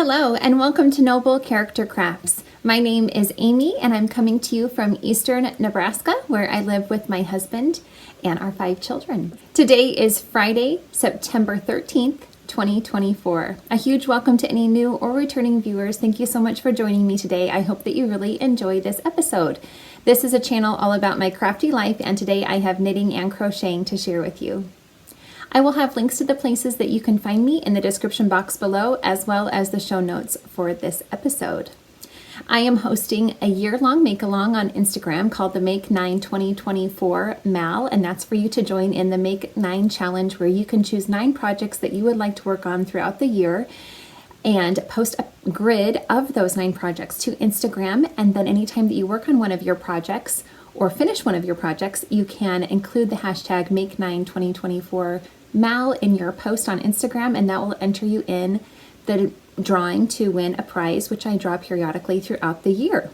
Hello and welcome to Noble Character Crafts. My name is Amy and I'm coming to you from eastern Nebraska, where I live with my husband and our 5 children. Today is Friday, September 13th, 2024. A huge welcome to any new or returning viewers. Thank you so much for joining me today. I hope that you really enjoy this episode. This is a channel all about my crafty life, and today I have knitting and crocheting to share with you. I will have links to the places that you can find me in the description box below, as well as the show notes for this episode. I am hosting a year-long make-along on Instagram called the Make 9 2024 Mal, and that's for you to join in the Make 9 challenge, where you can choose 9 projects that you would like to work on throughout the year and post a grid of those 9 projects to Instagram. And then anytime that you work on one of your projects or finish one of your projects, you can include the hashtag Make 9 2024 Mal in your post on Instagram, and that will enter you in the drawing to win a prize, which I draw periodically throughout the year.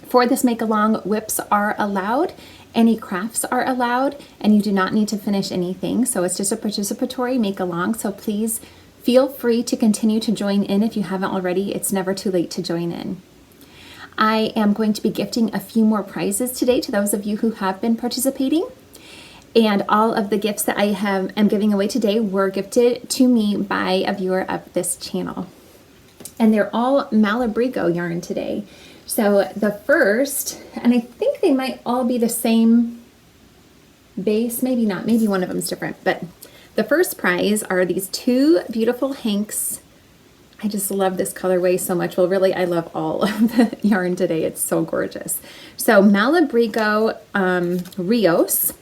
For this make-along, whips are allowed, any crafts are allowed, and you do not need to finish anything. So it's just a participatory make-along, so please feel free to continue to join in if you haven't already. It's never too late to join in. I am going to be gifting a few more prizes today to those of you who have been participating. And all of the gifts that I am giving away today were gifted to me by a viewer of this channel. And they're all Malabrigo yarn today. So the first, and I think they might all be the same base, maybe not, maybe one of them's different. But the first prize are these 2 beautiful hanks. I just love this colorway so much. Well, really, I love all of the yarn today. It's so gorgeous. So Malabrigo Rios.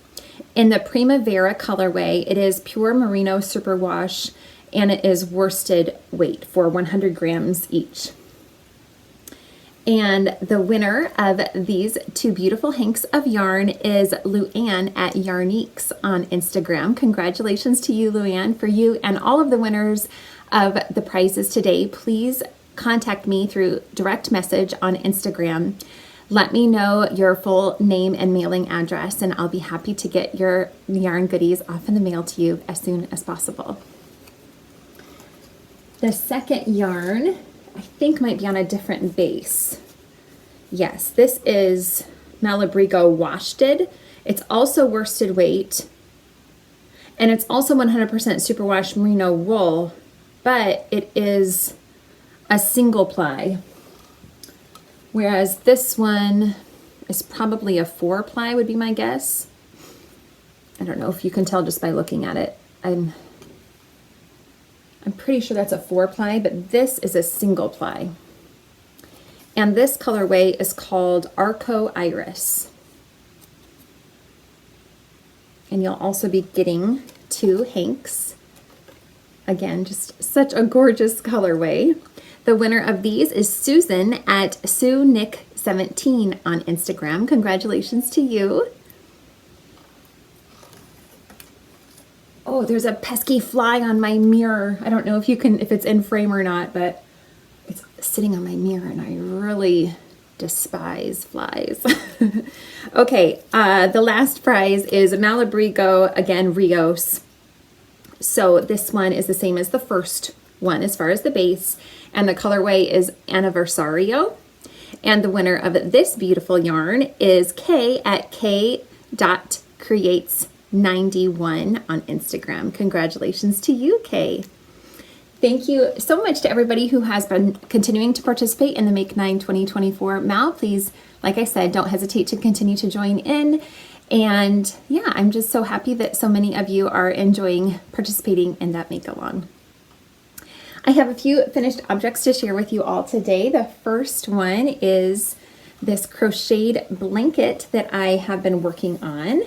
In the Primavera colorway, it is pure merino superwash, and it is worsted weight for 100 grams each. And the winner of these 2 beautiful hanks of yarn is Luann at Yarniques on Instagram. Congratulations to you, Luann. For you and all of the winners of the prizes today, please contact me through direct message on Instagram. Let me know your full name and mailing address, and I'll be happy to get your yarn goodies off in the mail to you as soon as possible. The second yarn, I think, might be on a different base. Yes, this is Malabrigo Worsted. It's also worsted weight, and it's also 100% superwash merino wool, but it is a single ply. Whereas this one is probably a 4-ply, would be my guess. I don't know if you can tell just by looking at it. I'm pretty sure that's a 4-ply, but this is a single ply. And this colorway is called Arco Iris. And you'll also be getting 2 hanks. Again, just such a gorgeous colorway. The winner of these is Susan at SueNick17 on Instagram. Congratulations to you. Oh, there's a pesky fly on my mirror. I don't know if it's in frame or not, but it's sitting on my mirror, and I really despise flies. Okay, the last prize is Malabrigo, again, Rios. So this one is the same as the first one as far as the base, and the colorway is Anniversario. And the winner of this beautiful yarn is Kay at k.creates91 on Instagram. Congratulations to you, Kay. Thank you so much to everybody who has been continuing to participate in the Make 9 2024 Mal. Please, like I said, don't hesitate to continue to join in. And yeah, I'm just so happy that so many of you are enjoying participating in that make-along. I have a few finished objects to share with you all today. The first one is this crocheted blanket that I have been working on,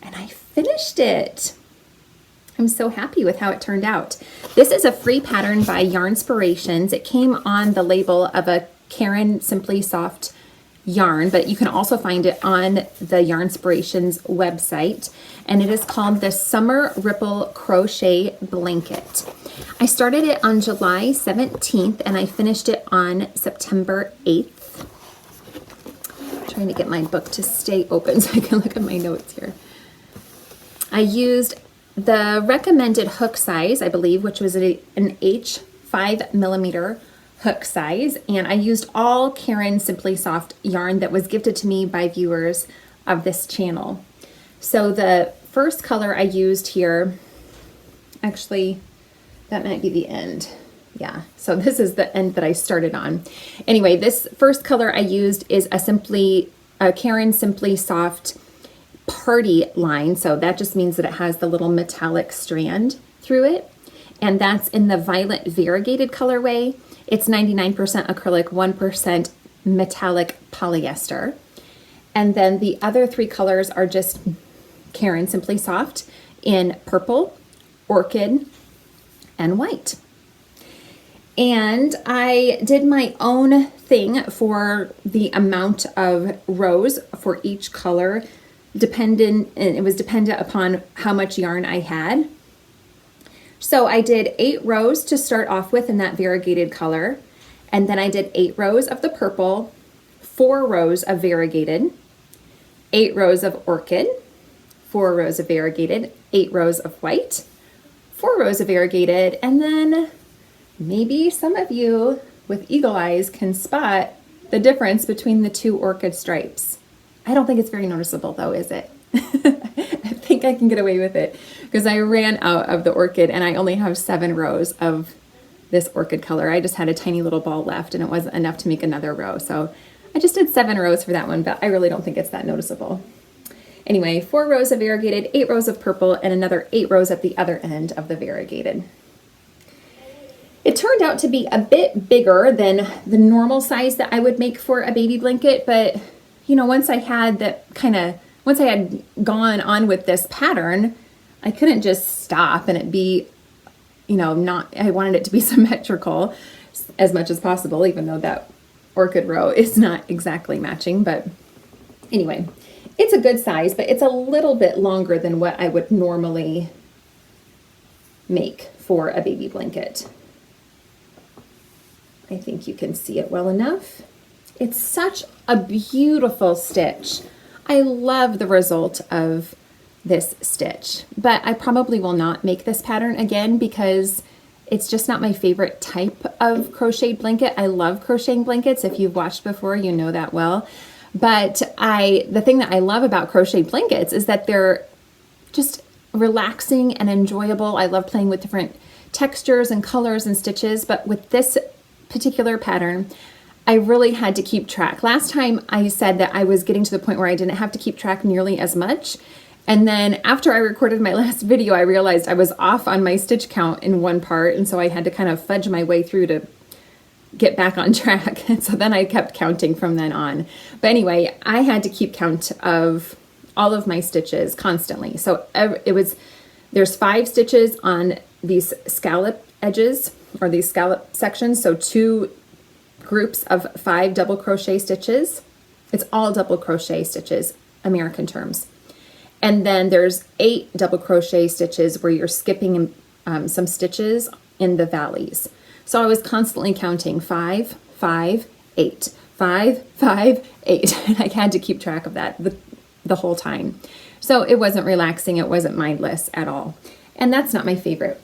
and I finished it. I'm so happy with how it turned out. This is a free pattern by Yarnspirations. It came on the label of a Caron Simply Soft yarn, but you can also find it on the Yarnspirations website, and it is called the Summer Ripple Crochet Blanket. I started it on July 17th and I finished it on September 8th. I'm trying to get my book to stay open so I can look at my notes here. I used the recommended hook size, I believe, which was an H 5mm hook size, and I used all Caron Simply Soft yarn that was gifted to me by viewers of this channel. So the first color I used here, actually that might be the end. Yeah, so this is the end that I started on. Anyway, this first color I used is a Caron Simply Soft Party line. So that just means that it has the little metallic strand through it. And that's in the violet variegated colorway. It's 99% acrylic, 1% metallic polyester. And then the other three colors are just Caron Simply Soft in purple, orchid, and white. And I did my own thing for the amount of rows for each color, and it was dependent upon how much yarn I had. So I did 8 rows to start off with in that variegated color, and then I did 8 rows of the purple, 4 rows of variegated, 8 rows of orchid, 4 rows of variegated, 8 rows of white, 4 rows of variegated, and then maybe some of you with eagle eyes can spot the difference between the 2 orchid stripes. I don't think it's very noticeable though, is it? I think I can get away with it because I ran out of the orchid and I only have 7 rows of this orchid color. I just had a tiny little ball left and it wasn't enough to make another row. So I just did 7 rows for that one, but I really don't think it's that noticeable. Anyway, 4 rows of variegated, 8 rows of purple, and another 8 rows at the other end of the variegated. It turned out to be a bit bigger than the normal size that I would make for a baby blanket, but you know, once I had gone on with this pattern, I couldn't just stop and it be, you know, I wanted it to be symmetrical as much as possible, even though that orchid row is not exactly matching. But anyway, it's a good size, but it's a little bit longer than what I would normally make for a baby blanket. I think you can see it well enough. It's such a beautiful stitch. I love the result of this stitch, but I probably will not make this pattern again because it's just not my favorite type of crocheted blanket. I love crocheting blankets. If you've watched before, you know that well. But the thing that I love about crocheted blankets is that they're just relaxing and enjoyable. I love playing with different textures and colors and stitches, but with this particular pattern, I really had to keep track. Last time I said that I was getting to the point where I didn't have to keep track nearly as much. And then after I recorded my last video, I realized I was off on my stitch count in one part. And so I had to kind of fudge my way through to get back on track. And so then I kept counting from then on. But anyway, I had to keep count of all of my stitches constantly. So there's 5 stitches on these scallop edges or these scallop sections. So 2 groups of 5 double crochet stitches. It's all double crochet stitches, American terms. And then there's 8 double crochet stitches where you're skipping some stitches in the valleys. So I was constantly counting 5, 5, 8, 5, 5, 8. And I had to keep track of that the whole time. So it wasn't relaxing. It wasn't mindless at all. And that's not my favorite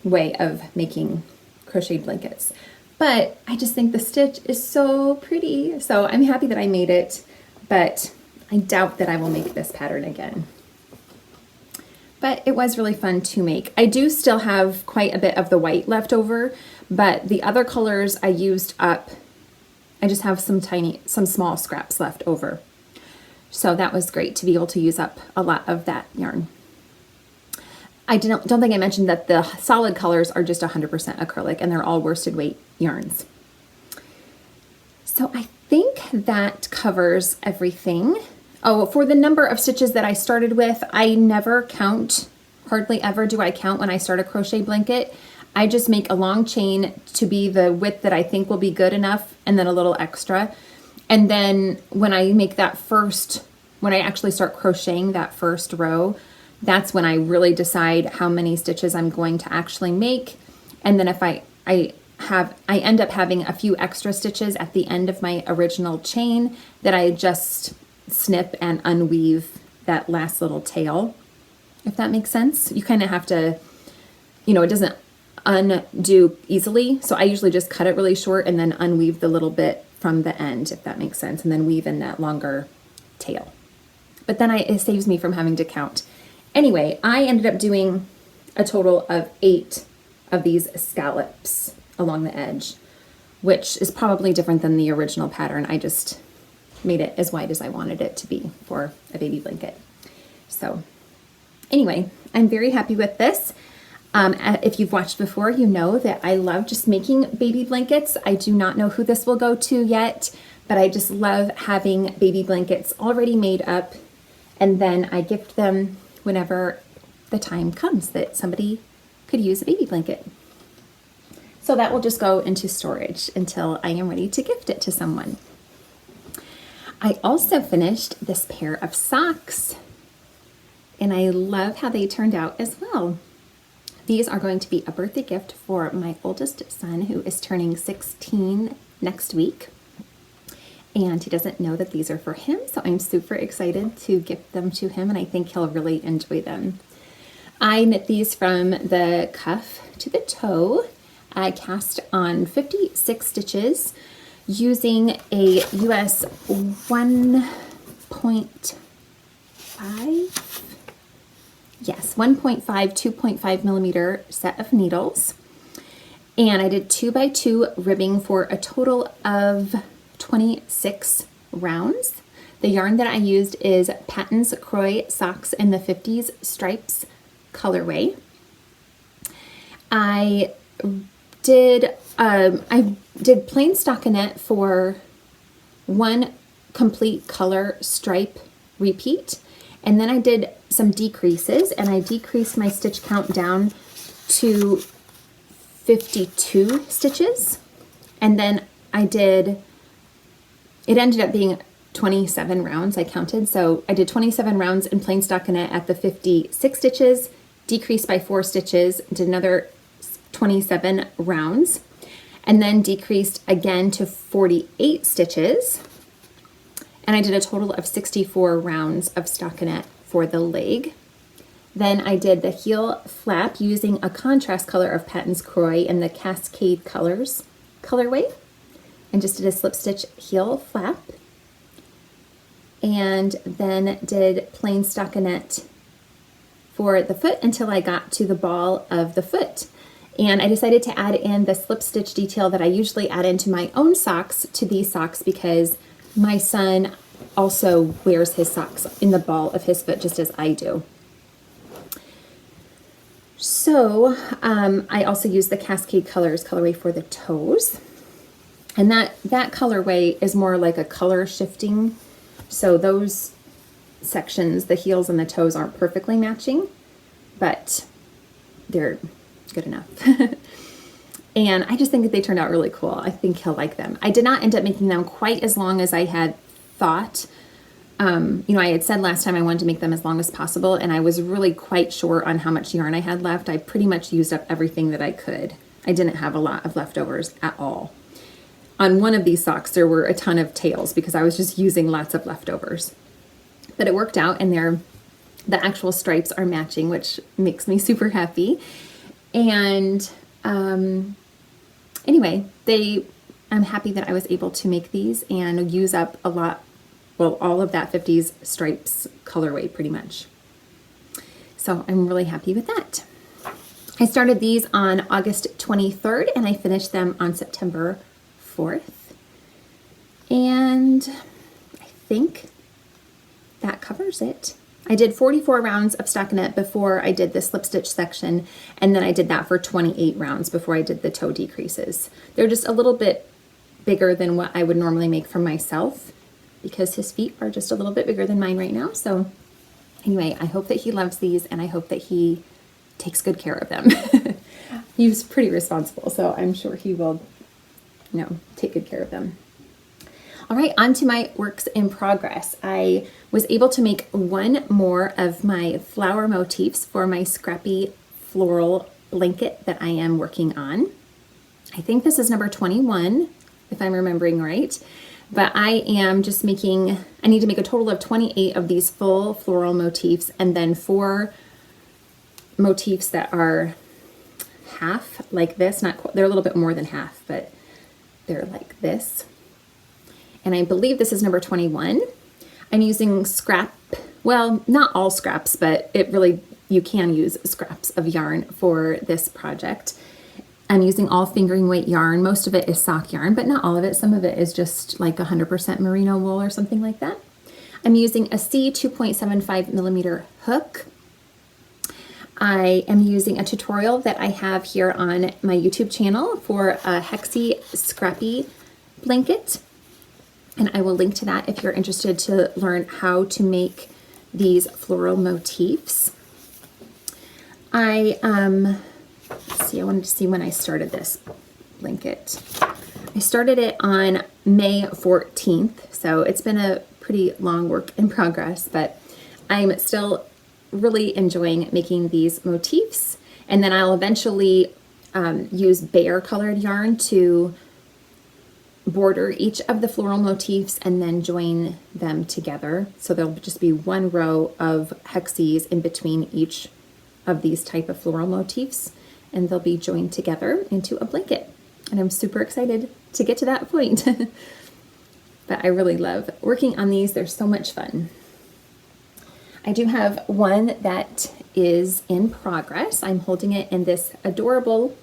way of making crocheted blankets. But I just think the stitch is so pretty. So I'm happy that I made it, but I doubt that I will make this pattern again. But it was really fun to make. I do still have quite a bit of the white left over, but the other colors I used up. I just have some small scraps left over. So that was great to be able to use up a lot of that yarn. I don't think I mentioned that the solid colors are just 100% acrylic and they're all worsted weight yarns. So I think that covers everything. Oh, for the number of stitches that I started with, I never count, hardly ever do I count when I start a crochet blanket. I just make a long chain to be the width that I think will be good enough and then a little extra. And then when I actually start crocheting that first row, that's when I really decide how many stitches I'm going to actually make. And then if I end up having a few extra stitches at the end of my original chain that I just snip and unweave that last little tail, if that makes sense. You kind of have to, it doesn't undo easily. So I usually just cut it really short and then unweave the little bit from the end, if that makes sense, and then weave in that longer tail. But then it saves me from having to count. Anyway, I ended up doing a total of 8 of these scallops along the edge, which is probably different than the original pattern. I just made it as wide as I wanted it to be for a baby blanket. So anyway, I'm very happy with this. If you've watched before, you know that I love just making baby blankets. I do not know who this will go to yet, but I just love having baby blankets already made up, and then I gift them whenever the time comes that somebody could use a baby blanket. So that will just go into storage until I am ready to gift it to someone. I also finished this pair of socks, and I love how they turned out as well. These are going to be a birthday gift for my oldest son, who is turning 16 next week. And he doesn't know that these are for him, so I'm super excited to gift them to him, and I think he'll really enjoy them. I knit these from the cuff to the toe. I cast on 56 stitches using a US 1.5. Yes, 1.5, 2.5 millimeter set of needles. And I did 2x2 ribbing for a total of 26 rounds. The yarn that I used is Paton's Kroy socks in the 50s stripes colorway. I did plain stockinette for 1 complete color stripe repeat. And then I did some decreases, and I decreased my stitch count down to 52 stitches. And then it ended up being 27 rounds I counted. So I did 27 rounds in plain stockinette at the 56 stitches, decreased by 4 stitches, did another 27 rounds, and then decreased again to 48 stitches. And I did a total of 64 rounds of stockinette for the leg. Then I did the heel flap using a contrast color of Paton's Kroy in the Cascade Colors colorway, and just did a slip stitch heel flap. And then did plain stockinette for the foot until I got to the ball of the foot. And I decided to add in the slip stitch detail that I usually add into my own socks to these socks, because my son also wears his socks in the ball of his foot just as I do. So I also use the Cascade Colors colorway for the toes. And that colorway is more like a color shifting. So those sections, the heels and the toes, aren't perfectly matching, but they're good enough. And I just think that they turned out really cool. I think he'll like them. I did not end up making them quite as long as I had thought. You know, I had said last time I wanted to make them as long as possible, and I was really quite short on how much yarn I had left. I pretty much used up everything that I could. I didn't have a lot of leftovers at all. On one of these socks, there were a ton of tails because I was just using lots of leftovers. But it worked out, and the actual stripes are matching, which makes me super happy. And anyway, I'm happy that I was able to make these and use up a lot, well, all of that 50s stripes colorway pretty much. So I'm really happy with that. I started these on August 23rd and I finished them on September 4th. And I think that covers it. I did 44 rounds of stockinette before I did the slip stitch section, and then I did that for 28 rounds before I did the toe decreases. They're just a little bit bigger than what I would normally make for myself because his feet are just a little bit bigger than mine right now. So anyway, I hope that he loves these, and I hope that he takes good care of them. He's pretty responsible, so I'm sure he will, you know, take good care of them. All right, on to my works in progress. I was able to make one more of my flower motifs for my Scrappy floral blanket that I am working on. I think this is number 21, if I'm remembering right. But I am just I need to make a total of 28 of these full floral motifs, and then 4 motifs that are half like this. Not quite, they're a little bit more than half, but they're like this. And I believe this is number 21. I'm using scrap, well, not all scraps, but it really, you can use scraps of yarn for this project. I'm using all fingering weight yarn. Most of it is sock yarn, but not all of it. Some of it is just like 100% merino wool or something like that. I'm using a C 2.75 millimeter hook. I am using a tutorial that I have here on my YouTube channel for a Hexi Scrappy blanket. And I will link to that if you're interested to learn how to make these floral motifs. Let's see, I wanted to see when I started this blanket. I started it on May 14th, so it's been a pretty long work in progress, but I'm still really enjoying making these motifs. And then I'll eventually use Bear colored yarn to border each of the floral motifs and then join them together. So there'll just be one row of hexes in between each of these type of floral motifs, and they'll be joined together into a blanket. And I'm super excited to get to that point. But I really love working on these. They're so much fun. I do have one that is in progress. I'm holding it in this adorable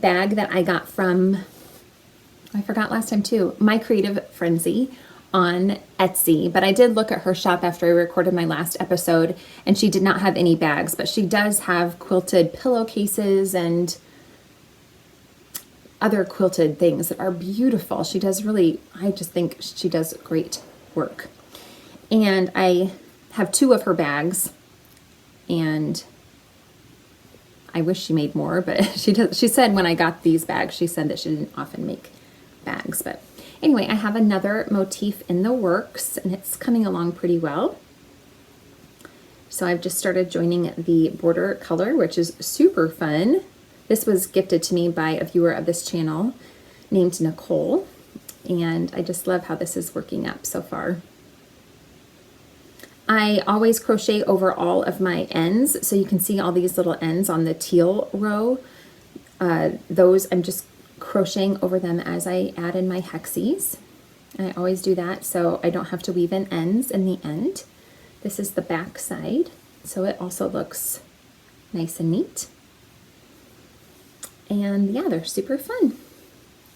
bag that I got from, I forgot last time too, My Creative Frenzy on Etsy. But I did look at her shop after I recorded my last episode, and she did not have any bags, but she does have quilted pillowcases and other quilted things that are beautiful. She does really, I just think she does great work. And I have 2 of her bags, and I wish she made more, but she said when I got these bags, she said that she didn't often make bags. But anyway, I have another motif in the works, and it's coming along pretty well. So I've just started joining the border color, which is super fun. This was gifted to me by a viewer of this channel named Nicole, and I just love how this is working up so far. I always crochet over all of my ends, so you can see all these little ends on the teal row. Those I'm just crocheting over them as I add in my hexes. I always do that so I don't have to weave in ends in the end. This is the back side, so it also looks nice and neat. And yeah, they're super fun.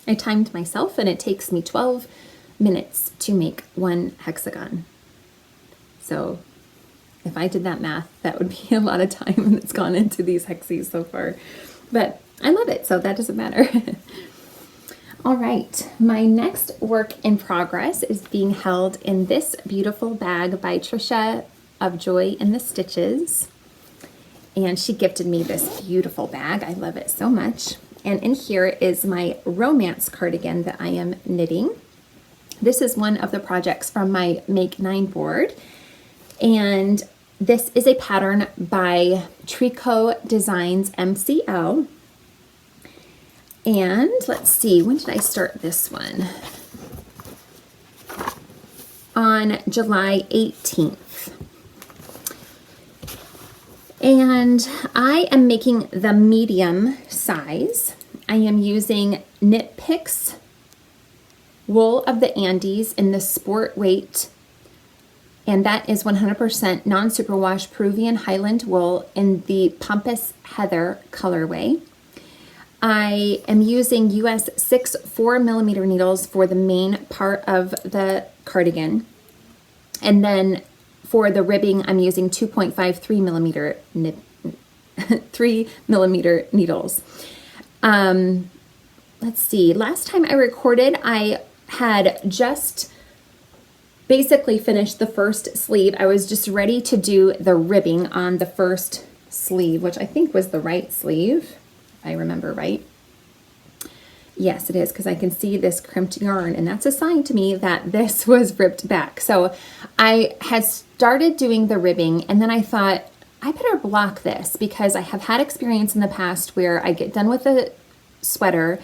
I timed myself, and it takes me 12 minutes to make one hexagon. So if I did that math, that would be a lot of time that's gone into these hexes so far. But I love it, so that doesn't matter. All right, my next work in progress is being held in this beautiful bag by Trisha of Joy in the Stitches. And she gifted me this beautiful bag. I love it so much. And in here is my romance cardigan that I am knitting. This is one of the projects from my Make 9 board. And this is a pattern by Tricot Designs MCL. And let's see, when did I start this one? On July 18th. And I am making the medium size. I am using Knit Picks Wool of the Andes in the Sport Weight, and that is 100% non-superwash Peruvian Highland wool in the Pampas Heather colorway. I am using US 6 4mm needles for the main part of the cardigan, and then for the ribbing I'm using 2.5 3mm needles. Let's see, last time I recorded I had just basically finished the first sleeve. I was just ready to do the ribbing on the first sleeve, which I think was the right sleeve, if I remember right. Yes, it is, because I can see this crimped yarn, and that's a sign to me that this was ripped back. So I had started doing the ribbing, and then I thought, I better block this, because I have had experience in the past where I get done with the sweater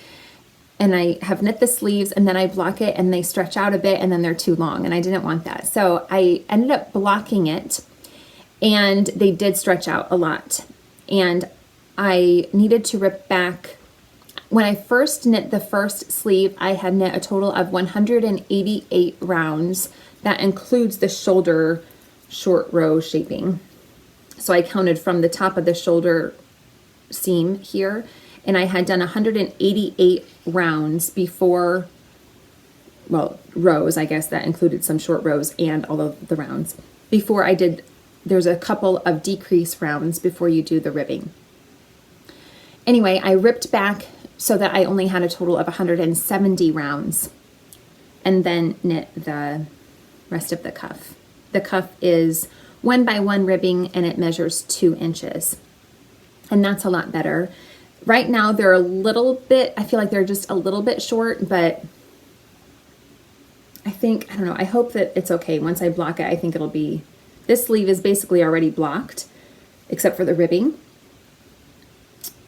and I have knit the sleeves, and then I block it and they stretch out a bit and then they're too long, and I didn't want that. So I ended up blocking it, and they did stretch out a lot. And I needed to rip back. When I first knit the first sleeve, I had knit a total of 188 rounds. That includes the shoulder short row shaping. So I counted from the top of the shoulder seam here, and I had done 188 rounds before, well, rows, I guess that included some short rows and all of the rounds. Before I did, there's a couple of decrease rounds before you do the ribbing. Anyway, I ripped back so that I only had a total of 170 rounds, and then knit the rest of the cuff. The cuff is 1 by 1 ribbing, and it measures 2 inches. And that's a lot better. Right now they're a little bit, I feel like they're just a little bit short, but I think, I don't know, I hope that it's okay. Once I block it, I think it'll be, this sleeve is basically already blocked, except for the ribbing.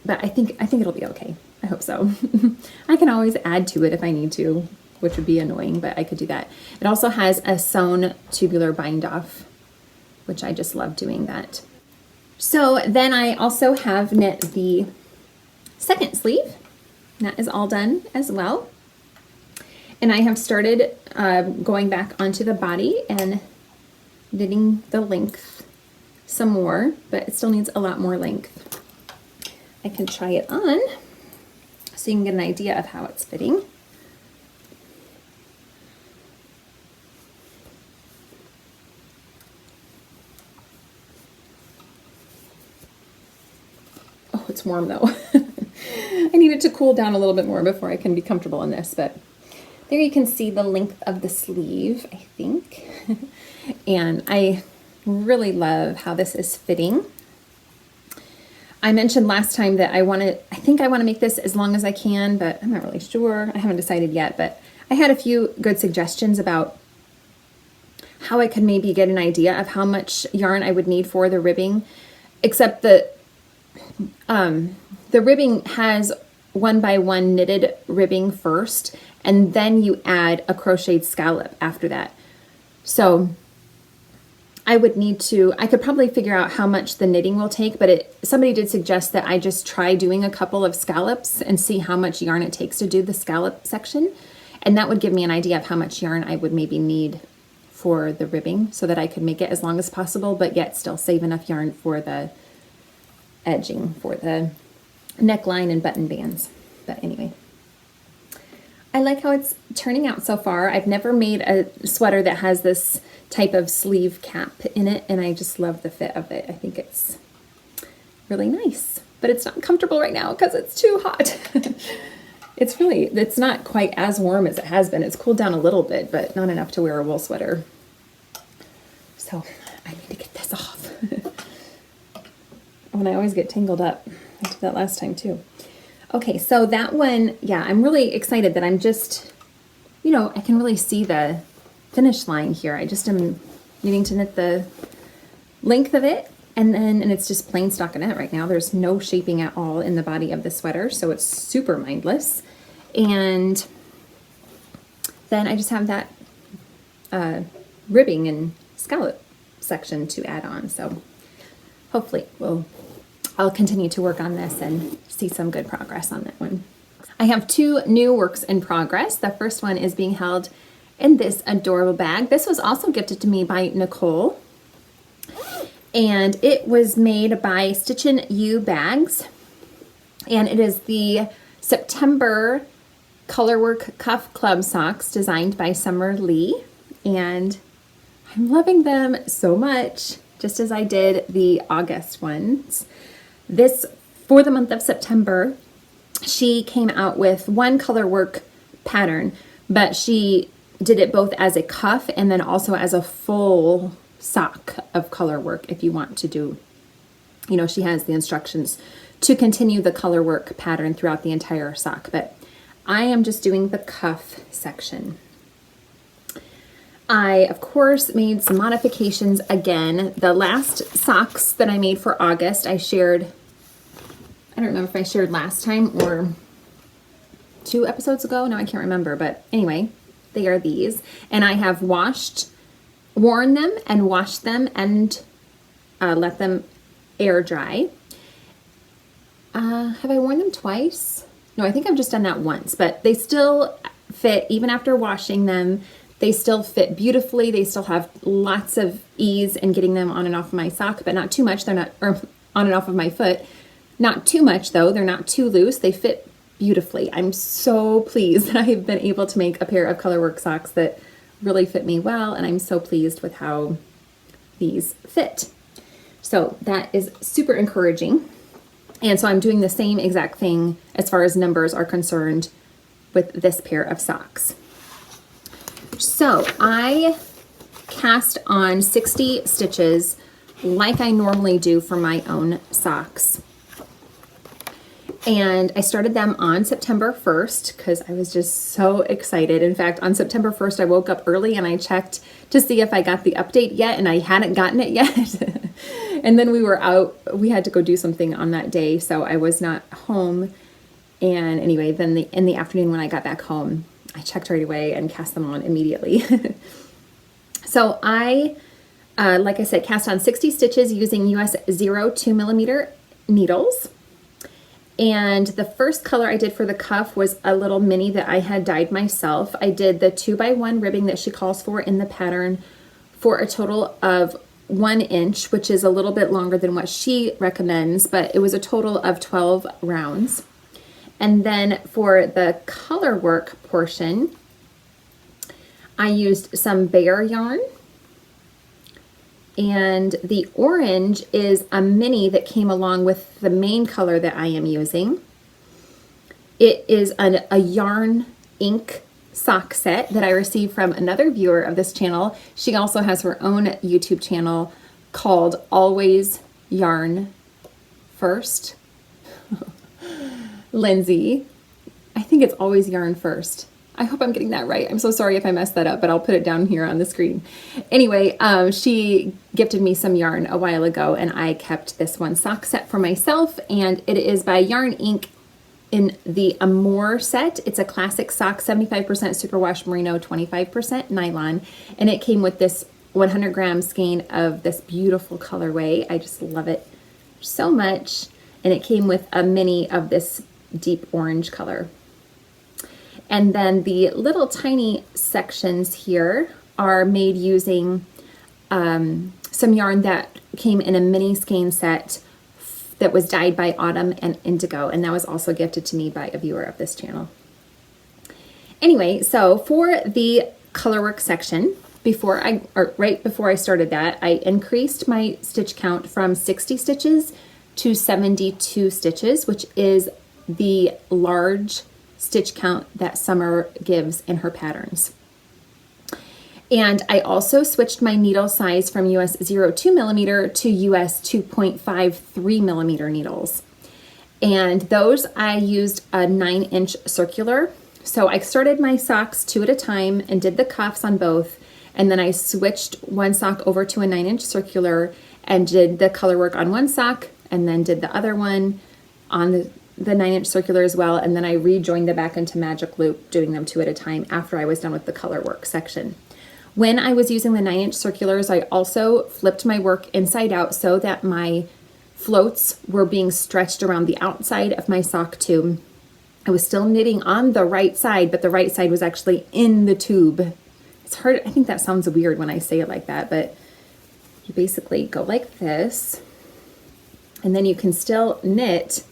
But I think it'll be okay. I hope so. I can always add to it if I need to, which would be annoying, but I could do that. It also has a sewn tubular bind off, which I just love doing that. So then I also have knit the second sleeve. That is all done as well. And I have started going back onto the body and knitting the length some more, but it still needs a lot more length. I can try it on so you can get an idea of how it's fitting. Oh, it's warm though. I need it to cool down a little bit more before I can be comfortable in this, but there you can see the length of the sleeve, I think. And I really love how this is fitting. I mentioned last time that I think I want to make this as long as I can, but I'm not really sure. I haven't decided yet, but I had a few good suggestions about how I could maybe get an idea of how much yarn I would need for the ribbing, except that the ribbing has 1 by 1 knitted ribbing first, and then you add a crocheted scallop after that. So I could probably figure out how much the knitting will take, but somebody did suggest that I just try doing a couple of scallops and see how much yarn it takes to do the scallop section. And that would give me an idea of how much yarn I would maybe need for the ribbing so that I could make it as long as possible, but yet still save enough yarn for the edging, for the neckline and button bands. But anyway, I like how it's turning out so far. I've never made a sweater that has this type of sleeve cap in it, and I just love the fit of it. I think it's really nice, but it's not comfortable right now because it's too hot. It's not quite as warm as it has been. It's cooled down a little bit, but not enough to wear a wool sweater. So I need to get this off. When I always get tangled up. I did that last time too. Okay, so that one, yeah, I'm really excited that I'm just, I can really see the finish line here. I just am needing to knit the length of it, and it's just plain stockinette right now. There's no shaping at all in the body of the sweater, so it's super mindless. And then I just have that ribbing and scallop section to add on. So hopefully I'll continue to work on this and see some good progress on that one. I have 2 new works in progress. The first one is being held in this adorable bag. This was also gifted to me by Nicole, and it was made by Stitchin' You Bags, and it is the September Colorwork Cuff Club Socks designed by Summer Lee, and I'm loving them so much, just as I did the August ones. This, for the month of September, she came out with one Colorwork pattern, but she did it both as a cuff and then also as a full sock of Colorwork if you want to do, she has the instructions to continue the Colorwork pattern throughout the entire sock, but I am just doing the cuff section. I, of course, made some modifications again. The last socks that I made for August, I shared, I don't remember if I shared last time or 2 episodes ago. No, I can't remember, but anyway, they are these. And I have worn them and washed them and let them air dry. Have I worn them twice? No, I think I've just done that once, but they still fit even after washing them. They still fit beautifully. They still have lots of ease in getting them on and off of my sock, but not too much. They're not, or on and off of my foot. Not too much though. They're not too loose. They fit beautifully. I'm so pleased that I've been able to make a pair of Colorwork socks that really fit me well, and I'm so pleased with how these fit. So that is super encouraging. And so I'm doing the same exact thing as far as numbers are concerned with this pair of socks. So I cast on 60 stitches like I normally do for my own socks. And I started them on September 1st because I was just so excited. In fact, on September 1st, I woke up early and I checked to see if I got the update yet, and I hadn't gotten it yet. And then we were out, we had to go do something on that day, so I was not home. And anyway, then in the afternoon when I got back home, I checked right away and cast them on immediately. So I, like I said, cast on 60 stitches using US 0.2mm needles. And the first color I did for the cuff was a little mini that I had dyed myself. I did the 2x1 ribbing that she calls for in the pattern for a total of 1 inch, which is a little bit longer than what she recommends, but it was a total of 12 rounds. And then for the color work portion, I used some Bear yarn. And the orange is a mini that came along with the main color that I am using. It is a yarn ink sock set that I received from another viewer of this channel. She also has her own YouTube channel called Always Yarn First. Lindsay, I think it's Always Yarn First. I hope I'm getting that right. I'm so sorry if I messed that up, but I'll put it down here on the screen. Anyway, she gifted me some yarn a while ago, and I kept this one sock set for myself, and it is by Yarn Inc. in the Amore set. It's a classic sock, 75% superwash merino, 25% nylon, and it came with this 100-gram skein of this beautiful colorway. I just love it so much, and it came with a mini of this deep orange color. And then the little tiny sections here are made using some yarn that came in a mini skein set that was dyed by Autumn and Indigo, and that was also gifted to me by a viewer of this channel. Anyway, so for the colorwork section, right before I started that, I increased my stitch count from 60 stitches to 72 stitches, which is the large stitch count that Summer gives in her patterns. And I also switched my needle size from US 0.2mm to US 2.53mm needles. And those I used a 9-inch circular. So I started my socks 2 at a time and did the cuffs on both. And then I switched one sock over to a 9-inch circular and did the color work on one sock, and then did the other one on the 9-inch circular as well, and then I rejoined the back into magic loop, doing them 2 at a time after I was done with the color work section. When I was using the 9-inch circulars, I also flipped my work inside out so that my floats were being stretched around the outside of my sock tube. I was still knitting on the right side, but the right side was actually in the tube. It's hard, I think that sounds weird when I say it like that, but you basically go like this, and then you can still knit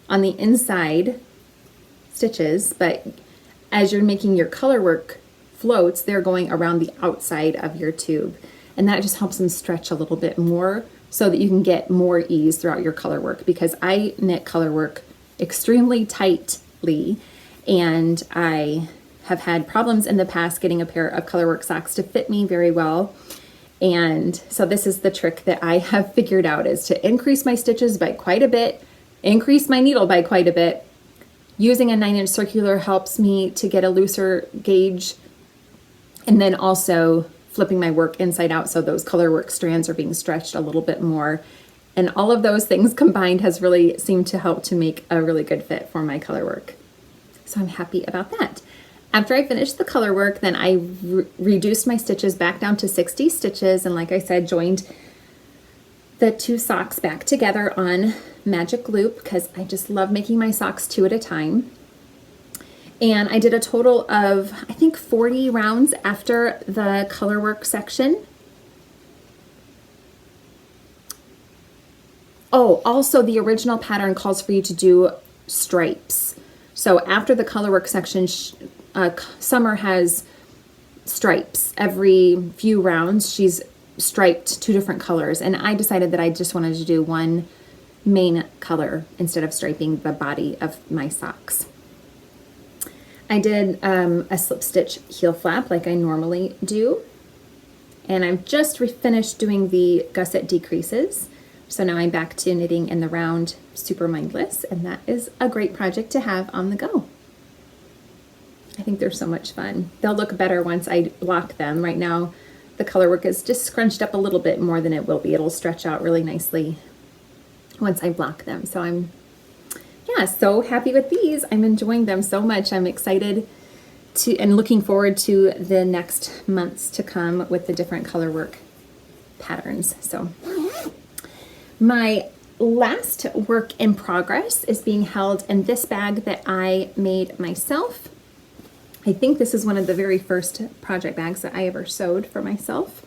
on the inside stitches, but as you're making your color work floats, they're going around the outside of your tube, and that just helps them stretch a little bit more so that you can get more ease throughout your color work, because I knit color work extremely tightly, and I have had problems in the past getting a pair of color work socks to fit me very well. And so this is the trick that I have figured out, is to increase my stitches by quite a bit, increase my needle by quite a bit. Using a 9-inch circular helps me to get a looser gauge, and then also flipping my work inside out so those color work strands are being stretched a little bit more. And all of those things combined has really seemed to help to make a really good fit for my color work. So I'm happy about that. After I finished the color work, then I reduced my stitches back down to 60 stitches, and like I said, joined the two socks back together on magic loop because I just love making my socks 2 at a time. And I did a total of, I think, 40 rounds after the Colorwork section. Oh, also the original pattern calls for you to do stripes. So after the Colorwork section, Summer has stripes. Every few rounds, she's striped 2 different colors. And I decided that I just wanted to do one main color instead of striping the body of my socks. I did a slip stitch heel flap like I normally do. And I've just finished doing the gusset decreases. So now I'm back to knitting in the round super mindless, and that is a great project to have on the go. I think they're so much fun. They'll look better once I block them. Right now, the Colorwork is just scrunched up a little bit more than it will be. It'll stretch out really nicely once I block them. So I'm, yeah, so happy with these. I'm enjoying them so much. I'm excited to and looking forward to the next months to come with the different Colorwork patterns. So my last work in progress is being held in this bag that I made myself. I think this is one of the very first project bags that I ever sewed for myself.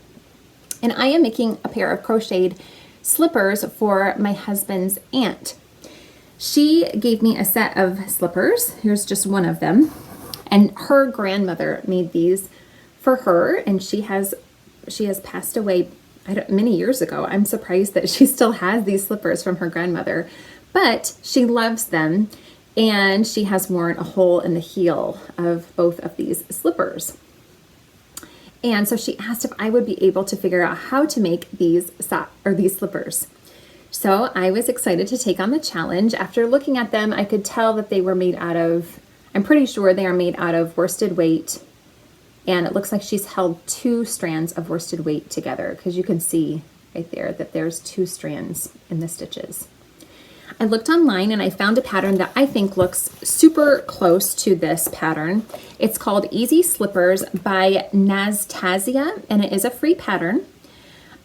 And I am making a pair of crocheted slippers for my husband's aunt. She gave me a set of slippers. Here's just one of them. And her grandmother made these for her, and she has passed away many years ago. I'm surprised that she still has these slippers from her grandmother, but she loves them, and she has worn a hole in the heel of both of these slippers. And so she asked if I would be able to figure out how to make these slippers. So I was excited to take on the challenge. After looking at them, I could tell that they were made out of, I'm pretty sure they are made out of worsted weight. And it looks like she's held 2 strands of worsted weight together, because you can see right there that there's 2 strands in the stitches. I looked online and I found a pattern that I think looks super close to this pattern. It's called Easy Slippers by Naztazia, and it is a free pattern.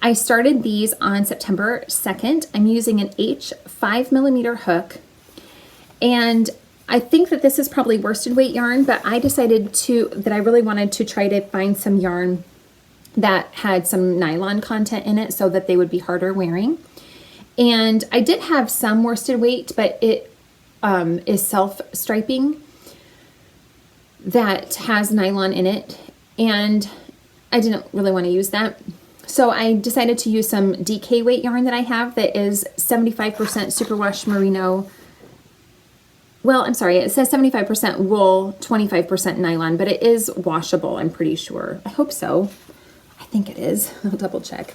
I started these on September 2nd. I'm using an H 5mm hook, and I think that this is probably worsted weight yarn, but I decided that I really wanted to try to find some yarn that had some nylon content in it so that they would be harder wearing. And I did have some worsted weight, but it is self-striping that has nylon in it, and I didn't really want to use that. So I decided to use some DK weight yarn that I have that is 75% superwash merino. Well, I'm sorry, it says 75% wool, 25% nylon, but it is washable, I'm pretty sure. I hope so. I think it is. I'll double check.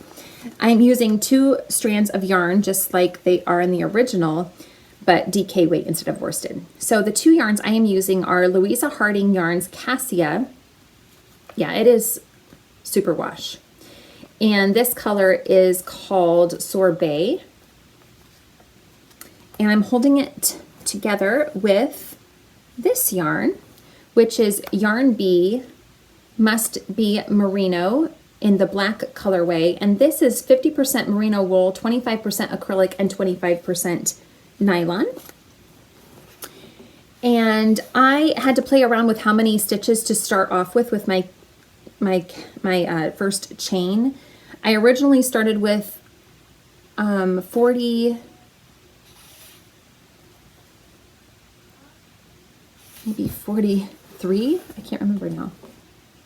I'm using 2 strands of yarn, just like they are in the original, but DK weight instead of worsted. So the 2 yarns I am using are Louisa Harding Yarns Cassia. Yeah, it is superwash. And this color is called Sorbet. And I'm holding it together with this yarn, which is Yarn B Must Be Merino in the black colorway, and this is 50% merino wool, 25% acrylic, and 25% nylon. And I had to play around with how many stitches to start off with my first chain. I originally started with 43 I can't remember now.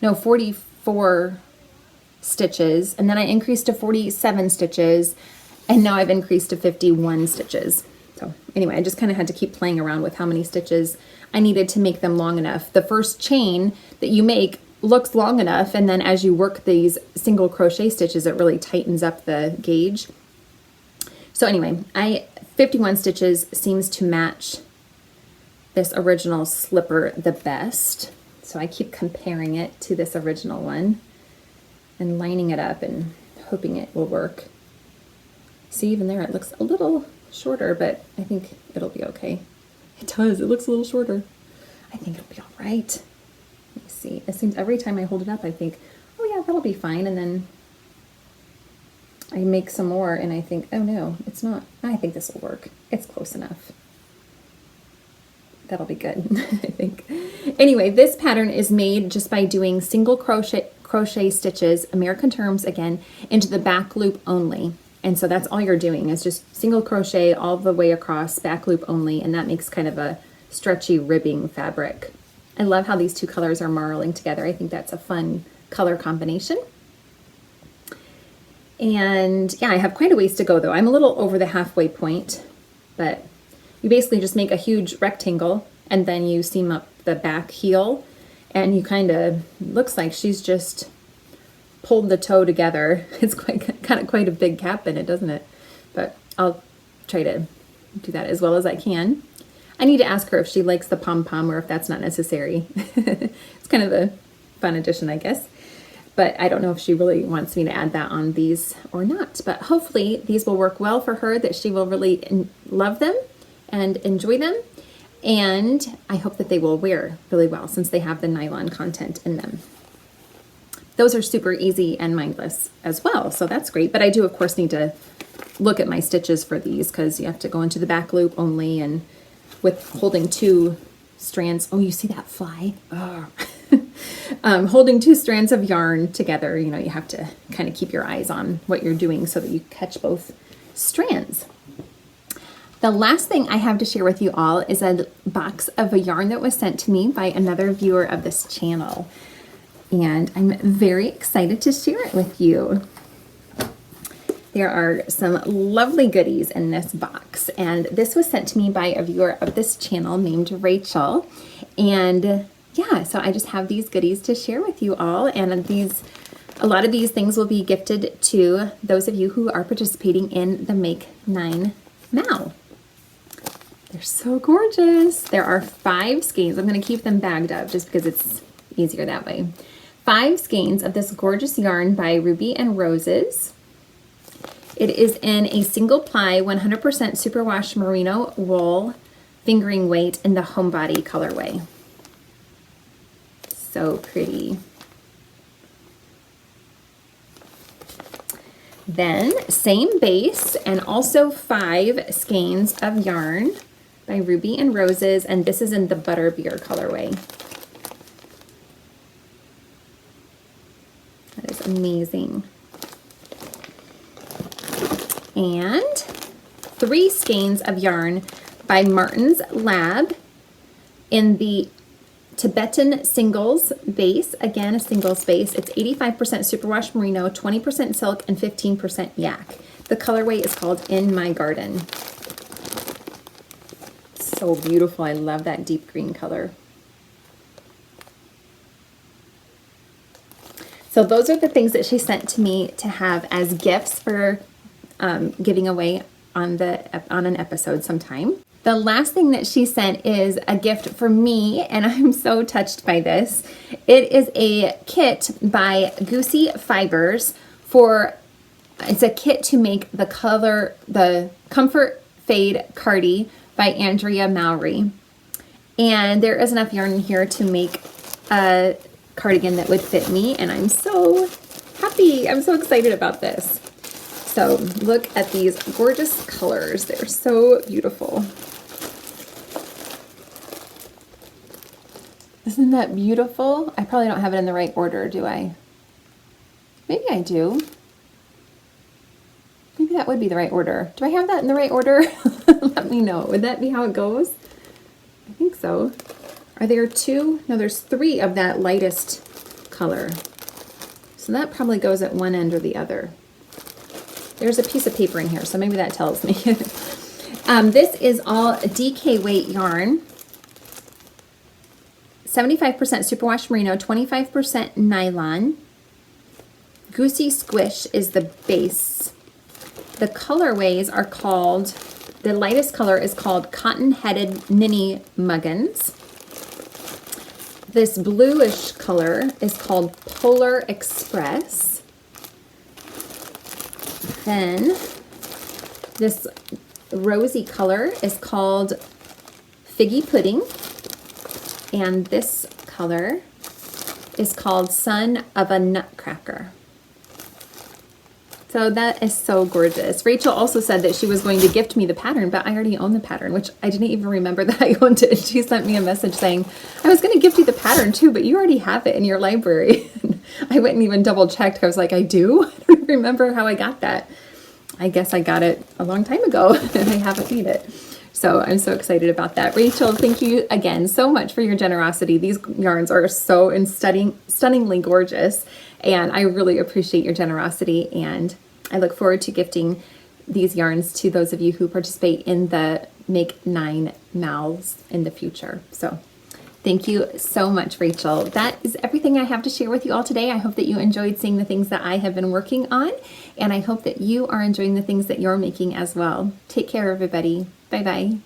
No, 44 stitches, and then I increased to 47 stitches, and now I've increased to 51 stitches. So anyway, I just kind of had to keep playing around with how many stitches I needed to make them long enough. The first chain that you make looks long enough, and then as you work these single crochet stitches, it really tightens up the gauge. So anyway, 51 stitches seems to match this original slipper the best. So I keep comparing it to this original one and lining it up and hoping it will work. See, even there it looks a little shorter, but I think it'll be okay. It does, it looks a little shorter. I think it'll be all right. Let me see, it seems every time I hold it up, I think, oh yeah, that'll be fine. And then I make some more and I think, oh no, it's not. I think this will work. It's close enough. That'll be good, I think. Anyway, this pattern is made just by doing single crochet stitches, American terms again, into the back loop only. And so that's all you're doing is just single crochet all the way across, back loop only, and that makes kind of a stretchy ribbing fabric. I love how these two colors are marling together. I think that's a fun color combination. And yeah, I have quite a ways to go though. I'm a little over the halfway point, but you basically just make a huge rectangle and then you seam up the back heel, and you kind of, looks like she's just pulled the toe together. It's quite a big cap in it, doesn't it? But I'll try to do that as well as I can. I need to ask her if she likes the pom-pom or if that's not necessary. It's kind of a fun addition, I guess. But I don't know if she really wants me to add that on these or not. But hopefully these will work well for her, that she will really love them and enjoy them. And I hope that they will wear really well since they have the nylon content in them. Those are super easy and mindless as well, so that's great. But I do, of course, need to look at my stitches for these because you have to go into the back loop only, and with holding two strands. Oh, you see that fly? Oh. Holding two strands of yarn together, you know, you have to kind of keep your eyes on what you're doing so that you catch both strands. The last thing I have to share with you all is a box of a yarn that was sent to me by another viewer of this channel. And I'm very excited to share it with you. There are some lovely goodies in this box, and this was sent to me by a viewer of this channel named Rachel. And yeah, so I just have these goodies to share with you all, and a lot of these things will be gifted to those of you who are participating in the Make 9 Now. They're so gorgeous. There are 5 skeins. I'm going to keep them bagged up just because it's easier that way. 5 skeins of this gorgeous yarn by Ruby and Roses. It is in a single ply 100% superwash merino wool fingering weight in the homebody colorway. So pretty. Then same base and also 5 skeins of yarn by Ruby and Roses, and this is in the butterbeer colorway. That is amazing. And 3 skeins of yarn by Martin's Lab in the Tibetan singles base. Again, a singles base. It's 85% superwash merino, 20% silk, and 15% yak. The colorway is called In My Garden. So beautiful. I love that deep green color. So those are the things that she sent to me to have as gifts for giving away on an episode sometime. The last thing that she sent is a gift for me, and I'm so touched by this. It is a kit by Goosey Fibers it's a kit to make the Comfort Fade Cardi by Andrea Mowry. And there is enough yarn in here to make a cardigan that would fit me, and I'm so happy. I'm so excited about this. So look at these gorgeous colors. They're so beautiful. Isn't that beautiful? I probably don't have it in the right order, do I? Maybe I do. Maybe that would be the right order. Do I have that in the right order? Let me know. Would that be how it goes? I think so. Are there 2? No, there's 3 of that lightest color. So that probably goes at one end or the other. There's a piece of paper in here, so maybe that tells me. This is all DK weight yarn. 75% superwash merino, 25% nylon. Goosey Squish is the base. The colorways are called, the lightest color is called Cotton-Headed Ninny Muggins. This bluish color is called Polar Express. Then this rosy color is called Figgy Pudding. And this color is called Son of a Nutcracker. So that is so gorgeous. Rachel also said that she was going to gift me the pattern, but I already own the pattern, which I didn't even remember that I owned it. She sent me a message saying, I was going to gift you the pattern too, but you already have it in your library. I went and even double checked. I was like, I do? I don't remember how I got that. I guess I got it a long time ago and I haven't made it. So I'm so excited about that. Rachel, thank you again so much for your generosity. These yarns are so stunningly gorgeous, and I really appreciate your generosity, and I look forward to gifting these yarns to those of you who participate in the Make 9 Mouths in the future. So thank you so much, Rachel. That is everything I have to share with you all today. I hope that you enjoyed seeing the things that I have been working on, and I hope that you are enjoying the things that you're making as well. Take care, everybody. Bye-bye.